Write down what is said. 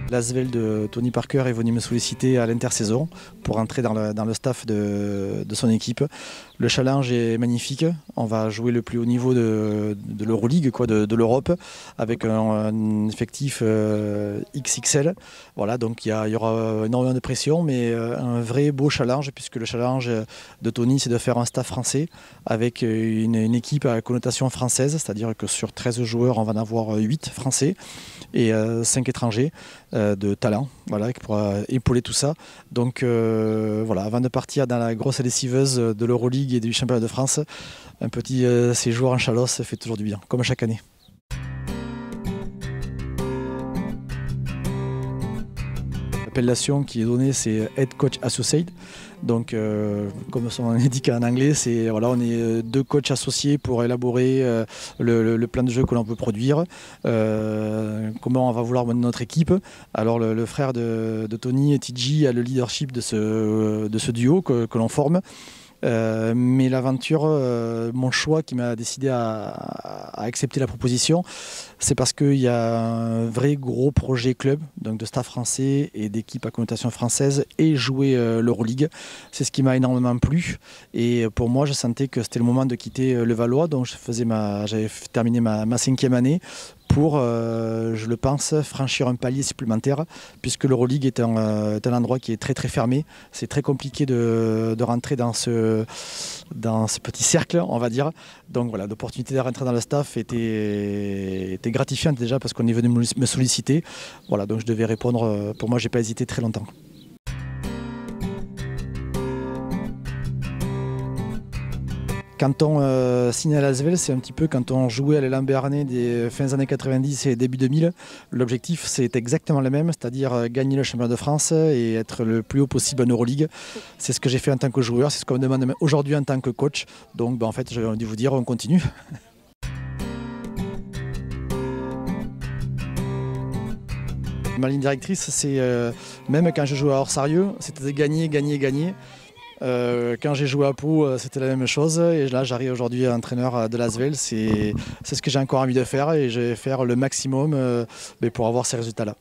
L'Asvel de Tony Parker est venu me solliciter à l'intersaison pour entrer dans le staff de son équipe. Le challenge est magnifique. On va jouer le plus haut niveau de l'Euroleague, de l'Europe, avec un effectif XXL. Voilà, donc il y aura énormément de pression, mais un vrai beau challenge, puisque le challenge de Tony, c'est de faire un staff français avec une équipe à connotation française, c'est-à-dire que sur 13 joueurs, on va en avoir 8 français et 5 étrangers de talent, voilà, qui pourra épauler tout ça. Donc voilà, avant de partir dans la grosse lessiveuse de l'Euroleague et du championnat de France, un petit séjour en Chalosse fait toujours du bien, comme chaque année. L'appellation qui est donnée, c'est Head Coach Associate. Donc, comme son nom indique en anglais, voilà, on est 2 coachs associés pour élaborer le plan de jeu que l'on peut produire, comment on va vouloir mener notre équipe. Alors, le frère de Tony, TJ, a le leadership de ce duo que l'on forme. Mais l'aventure, mon choix qui m'a décidé à accepter la proposition, c'est parce qu'il y a un vrai gros projet club, donc de staff français et d'équipe à connotation française, et jouer l'Euroleague. C'est ce qui m'a énormément plu. Et pour moi, je sentais que c'était le moment de quitter le Valois, donc j'avais terminé ma 5e année pour, je le pense, franchir un palier supplémentaire, puisque l'Euroleague est un endroit qui est très très fermé. C'est très compliqué de rentrer dans ce petit cercle, on va dire. Donc voilà, l'opportunité de rentrer dans le staff était gratifiante déjà parce qu'on est venu me solliciter. Voilà, donc je devais répondre. Pour moi, j'ai pas hésité très longtemps. Quand on signe à l'Asvel, c'est un petit peu quand on jouait à l'élan béarnais des fins années 90 et début 2000. L'objectif, c'est exactement le même, c'est-à-dire gagner le championnat de France et être le plus haut possible en Euroleague. C'est ce que j'ai fait en tant que joueur, c'est ce qu'on me demande aujourd'hui en tant que coach. Donc en fait, j'ai envie de vous dire, on continue. Ma ligne directrice, c'est même quand je jouais à Hors-Sarieux, c'était de gagner, gagner, gagner. Quand j'ai joué à Pau, c'était la même chose. Et là, j'arrive aujourd'hui entraîneur de l'Asvel. C'est ce que j'ai encore envie de faire et je vais faire le maximum pour avoir ces résultats-là.